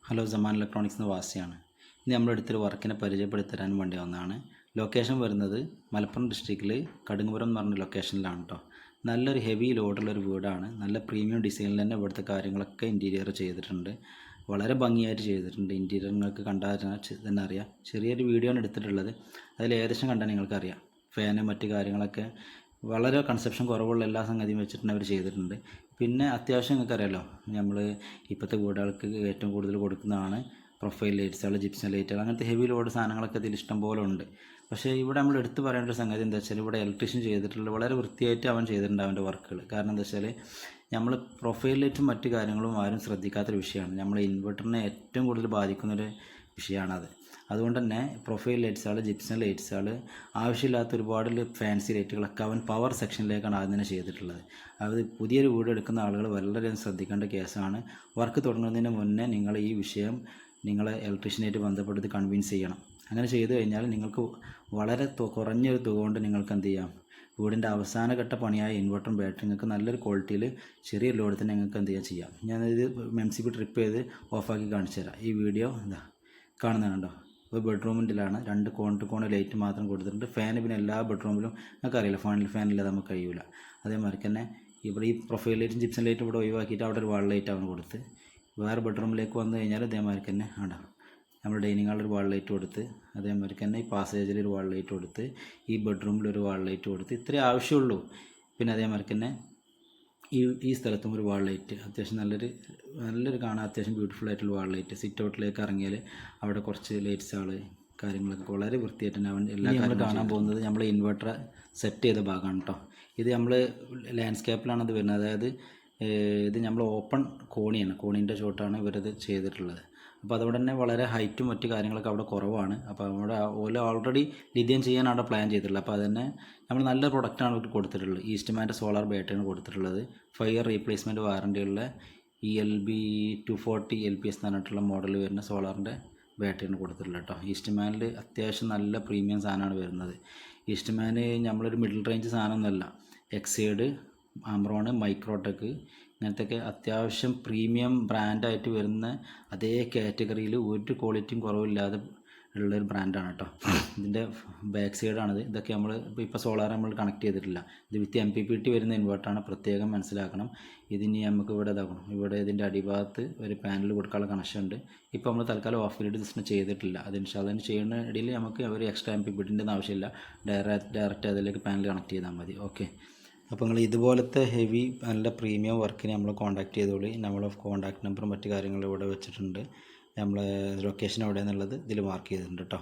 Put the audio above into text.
Hello Zaman electronics എന്ന വാസിയാണ്. ഇനി നമ്മളെടുത്തൊരു വർക്കിനെ പരിചയപ്പെടുത്തരാൻ വേണ്ടി വന്നതാണ്. ലൊക്കേഷൻ വരുന്നത് മലപ്പുറം ഡിസ്ട്രിക്റ്റിൽ കടുങ്ങുപുരം എന്ന് പറഞ്ഞ ലൊക്കേഷനിലാണ് കേട്ടോ. നല്ലൊരു ഹെവി ലോഡുള്ളൊരു വീടാണ്. നല്ല പ്രീമിയം ഡിസൈനിൽ തന്നെ ഇവിടുത്തെ കാര്യങ്ങളൊക്കെ ഇൻറ്റീരിയർ ചെയ്തിട്ടുണ്ട്. വളരെ ഭംഗിയായിട്ട് ചെയ്തിട്ടുണ്ട്. ഇൻറ്റീരിയർ നിങ്ങൾക്ക് കണ്ടാൽ തന്നെ അറിയാം. ചെറിയൊരു വീഡിയോ ആണ് എടുത്തിട്ടുള്ളത്. അതിൽ ഏകദേശം കണ്ടാൽ നിങ്ങൾക്കറിയാം. ഫാനും മറ്റു കാര്യങ്ങളൊക്കെ വളരെ കൺസെപ്ഷൻ കുറവുള്ള എല്ലാ സംഗതിയും വെച്ചിട്ട് അവർ ചെയ്തിട്ടുണ്ട്. പിന്നെ അത്യാവശ്യം നിങ്ങൾക്കറിയാമല്ലോ, നമ്മൾ ഇപ്പോഴത്തെ വീടുകൾക്ക് ഏറ്റവും കൂടുതൽ കൊടുക്കുന്നതാണ് പ്രൊഫൈൽ ലൈറ്റ്സുകൾ, ജിപ്സം ലൈറ്റുകൾ, അങ്ങനത്തെ ഹെവി ലോഡ് സാധനങ്ങളൊക്കെ ഇതിൽ ഇഷ്ടം പോലെ ഉണ്ട്. പക്ഷേ ഇവിടെ നമ്മൾ എടുത്ത് പറയേണ്ട ഒരു സംഗതി എന്താ വെച്ചാൽ, ഇവിടെ ഇലക്ട്രീഷ്യൻ ചെയ്തിട്ടുള്ള വളരെ വൃത്തിയായിട്ട് അവൻ ചെയ്തിട്ടുണ്ട് അവൻ്റെ വർക്കുകൾ. കാരണം എന്താ വെച്ചാൽ, നമ്മൾ പ്രൊഫൈൽ ലൈറ്റും മറ്റു കാര്യങ്ങളും ആരും ശ്രദ്ധിക്കാത്തൊരു വിഷയമാണ്. നമ്മൾ ഇൻവെർട്ടറിനെ ഏറ്റവും കൂടുതൽ ബാധിക്കുന്നൊരു വിഷയമാണത്. അതുകൊണ്ട് തന്നെ പ്രൊഫൈൽ ലൈറ്റ്സുകൾ, ജിപ്സം ലൈറ്റ്സുകൾ, ആവശ്യമില്ലാത്ത ഒരുപാട് ഫാൻസി ലൈറ്റുകളൊക്കെ അവൻ പവർ സെക്ഷനിലേക്കാണ് ആദ്യം തന്നെ ചെയ്തിട്ടുള്ളത്. അത് പുതിയൊരു വീട് എടുക്കുന്ന ആളുകൾ വളരെയധികം ശ്രദ്ധിക്കേണ്ട കേസാണ്. വർക്ക് തുടങ്ങുന്നതിന് മുന്നേ നിങ്ങൾ ഈ വിഷയം നിങ്ങളെ ഇലക്ട്രീഷ്യനായിട്ട് ബന്ധപ്പെടുത്തി കൺവിൻസ് ചെയ്യണം. അങ്ങനെ ചെയ്തു കഴിഞ്ഞാൽ നിങ്ങൾക്ക് വളരെ കുറഞ്ഞൊരു തുക കൊണ്ട് നിങ്ങൾക്ക് എന്ത് ചെയ്യാം, വീടിൻ്റെ അവസാനഘട്ട പണിയായ ഇൻവെർട്ടറും ബാറ്ററി നിങ്ങൾക്ക് നല്ലൊരു ക്വാളിറ്റിയിൽ ചെറിയ ലോഡ് തന്നെ നിങ്ങൾക്ക് എന്ത് ചെയ്യാം. ഞാനിത് MCB ട്രിപ്പ് ചെയ്ത് ഓഫാക്കി കാണിച്ചു തരാം. ഈ വീഡിയോ എന്താ കാണുന്നുണ്ടോ? ഒരു ബെഡ്റൂമിൻ്റെലാണ് 2 കോൺ ടു കോൺ ലൈറ്റ് മാത്രം കൊടുത്തിട്ടുണ്ട്. ഫാന് പിന്നെ എല്ലാ ബെഡ്റൂമിലും നമുക്കറിയില്ല, ഫാനില്ലാതെ നമുക്ക് കഴിയില്ല. അതേമാതിരി തന്നെ ഇവിടെ ഈ പ്രൊഫൈൽ ലൈറ്റും ജിപ്സം ലൈറ്റും ഇവിടെ ഒഴിവാക്കിയിട്ട് അവിടെ ഒരു വാൾ ലൈറ്റ് അവന് കൊടുത്ത്, വേറെ ബെഡ്റൂമിലേക്ക് വന്നു കഴിഞ്ഞാൽ അതേമാതിരി തന്നെ ആണ്ടോ നമ്മൾ ഡൈനിങ് ഹാളിൽ ഒരു വാൾ ലൈറ്റ് കൊടുത്ത്, അതേമാതിരി തന്നെ ഈ പാസേജിൽ ഒരു വാൾ ലൈറ്റ് കൊടുത്ത്, ഈ ബെഡ്റൂമിലൊരു വാൾ ലൈറ്റ് കൊടുത്ത്, ഇത്രേ ആവശ്യമുള്ളൂ. പിന്നെ അതേമാതിരി തന്നെ ഈ സ്ഥലത്തും ഒരു വാൾ ലൈറ്റ്, അത്യാവശ്യം നല്ലൊരു കാണാൻ അത്യാവശ്യം ബ്യൂട്ടിഫുൾ ആയിട്ടുള്ള വാൾ ലൈറ്റ്. സിറ്റ് ഔട്ടിലേക്ക് ഇറങ്ങിയാൽ അവിടെ കുറച്ച് ലൈറ്റ്സുകൾ കാര്യങ്ങളൊക്കെ വളരെ വൃത്തിയായിട്ട് തന്നെ അവൻ എല്ലാ കാര്യങ്ങളും കാണാൻ പോകുന്നത് നമ്മൾ ഇൻവെർട്ടർ സെറ്റ് ചെയ്ത ഭാഗമാണ് കേട്ടോ. ഇത് നമ്മൾ ലാൻഡ്സ്കേപ്പിലാണ് ഇത് വരുന്നത്. അതായത് ഇത് നമ്മൾ ഓപ്പൺ കോണിയാണ്, കോണീൻ്റെ ചോട്ടാണ് ഇവരത് ചെയ്തിട്ടുള്ളത്. അപ്പോൾ അതുകൊണ്ട് തന്നെ വളരെ ഹൈറ്റും മറ്റു കാര്യങ്ങളൊക്കെ അവിടെ കുറവാണ്. അപ്പോൾ അവിടെ ഓൾറെഡി ലിഥിയം ചെയ്യാൻ അവിടെ പ്ലാൻ ചെയ്തിട്ടുള്ളത്. അപ്പോൾ അതുതന്നെ നമ്മൾ നല്ല പ്രൊഡക്റ്റാണ് അവർക്ക് കൊടുത്തിട്ടുള്ളത്. ഈസ്റ്റ്മാൻ്റെ സോളാർ ബാറ്ററിയാണ് കൊടുത്തിട്ടുള്ളത്. 5 ഇയർ റീപ്ലേസ്മെൻറ്റ് വാറണ്ടിയുള്ള ELB 240 LPS എന്ന് പറഞ്ഞിട്ടുള്ള മോഡൽ വരുന്ന സോളാറിൻ്റെ ബാറ്ററിയാണ് കൊടുത്തിട്ടുള്ളത് കേട്ടോ. ഈസ്റ്റ്മാനിൽ അത്യാവശ്യം നല്ല പ്രീമിയം സാധനമാണ് വരുന്നത്. ഈസ്റ്റ്മാൻ നമ്മളൊരു മിഡിൽ റേഞ്ച് സാധനമൊന്നുമല്ല. എക്സൈഡ്, ആംബ്രോൺ, മൈക്രോടെക് ഇങ്ങനത്തെയൊക്കെ അത്യാവശ്യം പ്രീമിയം ബ്രാൻഡായിട്ട് വരുന്ന അതേ കാറ്റഗറിയിൽ ഒരു ക്വാളിറ്റിയും കുറവില്ലാതെ ഉള്ളൊരു ബ്രാൻഡാണ് കേട്ടോ. ഇതിൻ്റെ ബാക്ക് സൈഡാണിത്. ഇതൊക്കെ ഇപ്പോൾ സോളാർ നമ്മൾ കണക്ട് ചെയ്തിട്ടില്ല. ഇത് വിത്ത് MPPT വരുന്ന ഇൻവെർട്ടറാണ്, പ്രത്യേകം മനസ്സിലാക്കണം. ഇതിനി നമുക്ക് ഇവിടെ ഇതാക്കണം, ഇവിടെ ഇതിൻ്റെ അടിഭാഗത്ത് ഒരു പാനൽ കൊടുക്കാനുള്ള കണക്ഷൻ ഉണ്ട്. ഇപ്പോൾ നമ്മൾ തൽക്കാലം ഓഫ് ഗ്രിഡ് സിസ്റ്റം ചെയ്തിട്ടില്ല. അതിന് ചെയ്യുന്ന ഇടയിൽ നമുക്ക് ഒരു എക്സ്ട്രാ MPPT ആവശ്യമില്ല. ഡയറക്റ്റ് അതിലേക്ക് പാനൽ കണക്ട് ചെയ്താൽ മതി. ഓക്കെ. അപ്പോൾ നിങ്ങൾ ഇതുപോലത്തെ ഹെവി നല്ല പ്രീമിയം വർക്കിന് നമ്മൾ കോൺടാക്ട് ചെയ്തോളി. നമ്മളെ കോൺടാക്ട് നമ്പറും മറ്റു കാര്യങ്ങളും ഇവിടെ വെച്ചിട്ടുണ്ട്. നമ്മളെ ലൊക്കേഷൻ എവിടെയെന്നുള്ളത് ഇതിൽ മാർക്ക് ചെയ്തിട്ടുണ്ട് കേട്ടോ.